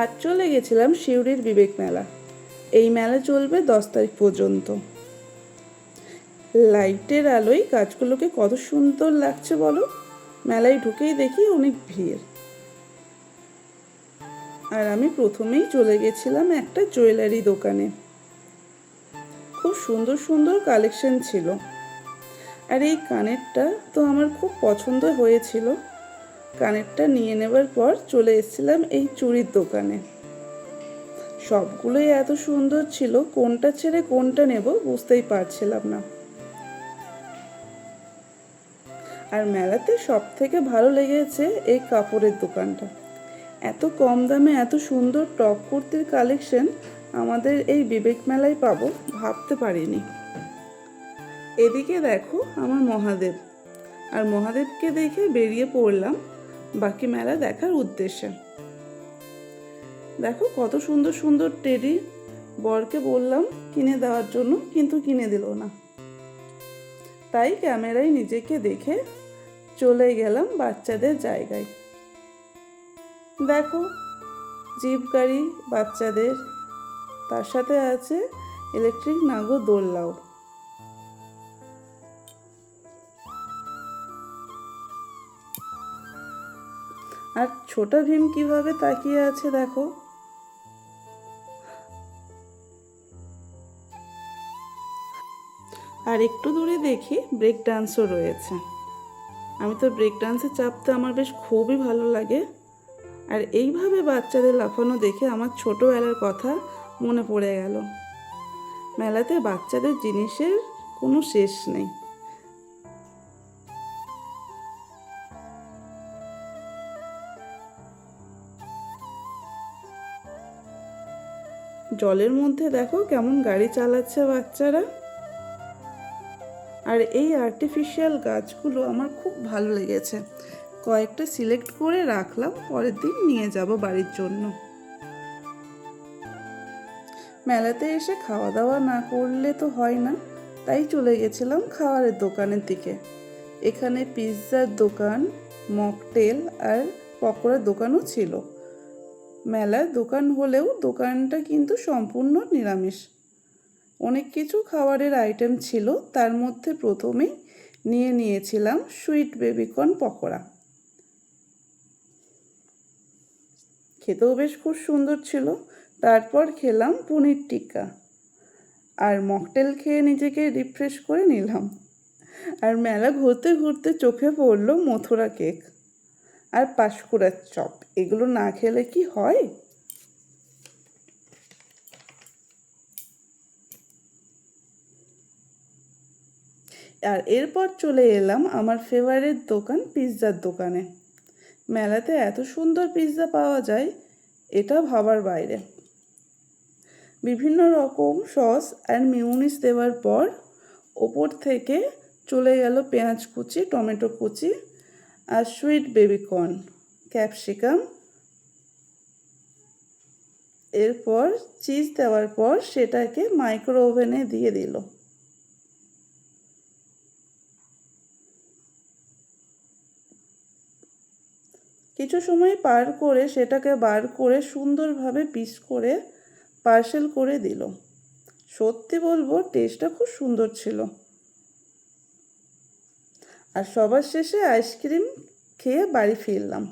আজ চলে গেছিলাম সিউড়ির বিবেক মেলা। এই মেলা চলবে 10 তারিখ পর্যন্ত। লাইটের আলোয় গাছগুলোকে কত সুন্দর লাগছে বলো। মেলায় ঢুকেই দেখি অনেক ভিড়। আর আমি প্রথমেই চলে গেছিলাম একটা জুয়েলারি দোকানে। খুব সুন্দর সুন্দর কালেকশন ছিল। আর এই কানেরটা তো আমার খুব পছন্দ হয়েছিল। কানেরটা নিয়ে নেবার পর চলে এসেছিলাম এই চুড়ির দোকানে। সবগুলোই এত সুন্দর ছিল, কোনটা ছেড়ে কোনটা নেব বুঝতেই পারছিলাম না। আর মেলাতে সব থেকে ভালো লেগেছে এই কাপড়ের দোকানটা। এত কম দামে এত সুন্দর টপ কুর্তির কালেকশন আমাদের এই বিবেক মেলায় পাবো ভাবতে পারিনি। এদিকে দেখো আমার মহাদেব, আর মহাদেবকে দেখে বেরিয়ে পড়লাম বাকি মেলা দেখার উদ্দেশ্যে। দেখো কত সুন্দর সুন্দর টেডি। বরকে বললাম কিনে দেওয়ার জন্য, কিন্তু কিনে দিল না। তাই ক্যামেরায় নিজেকে দেখে চলে গেলাম বাচ্চাদের জায়গায়। দেখো জিপ গাড়ি বাচ্চাদের, তার সাথে আছে ইলেকট্রিক নাগর দোলনাও। আর ছোটা ভীম কিভাবে তাকিয়ে আছে দেখো। আর একটু দূরে দেখি ব্রেক ডান্সও রয়েছে। আমি তো ব্রেক ডান্সে চাপতে আমার বেশ খুবই ভালো লাগে। আর এইভাবে বাচ্চাদের লাফানো দেখে আমার ছোটোবেলার কথা মনে পড়ে গেল। মেলাতে বাচ্চাদের জিনিসের কোনো শেষ নেই। জলের মধ্যে দেখো কেমন গাড়ি চালাচ্ছে বাচ্চারা। আর এই আর্টিফিশিয়াল গাছগুলো আমার খুব ভালো লেগেছে। কয়েকটা সিলেক্ট করে রাখলাম, পরের দিন নিয়ে যাব বাড়ির জন্য। মেলাতে এসে খাওয়া দাওয়া না করলে তো হয় না, তাই চলে গেছিলাম খাবারের দোকানের দিকে। এখানে পিৎজার দোকান, মকটেল আর পকোড়ার দোকানও ছিল। মেলার দোকান হলেও দোকানটা কিন্তু সম্পূর্ণ নিরামিষ। অনেক কিছু খাবারের আইটেম ছিল, তার মধ্যে প্রথমেই নিয়েছিলাম সুইট বেবিকর্ন পকোড়া। খেতেও বেশ খুব সুন্দর ছিল। তারপর খেলাম পনির টিক্কা, আর মকটেল খেয়ে নিজেকে রিফ্রেশ করে নিলাম। আর মেলা ঘুরতে ঘুরতে চোখে পড়লো মথুরা কেক আর পাঁশকুড়ার চপ। এগুলো না খেলে কি হয়। আর এরপর চলে এলাম আমার ফেভারিট দোকান পিৎজার দোকানে। মেলাতে এত সুন্দর পিৎজা পাওয়া যায় এটা ভাবার বাইরে। বিভিন্ন রকম সস আর মিউনিস দেওয়ার পর ওপর থেকে চলে গেল পেঁয়াজ কুচি, টমেটো কুচি আর সুইট বেবিকর্ন, ক্যাপসিকাম। এরপর চিজ দেওয়ার পর সেটাকে মাইক্রো ওভেনে দিয়ে দিল। কিছু সময় পার করে সেটাকে বার করে সুন্দরভাবে পিস করে পার্সেল করে দিল। সত্যি বলবো টেস্টটা খুব সুন্দর ছিল। আর সবার শেষে আইসক্রিম খেয়ে বাড়ি ফিরলাম।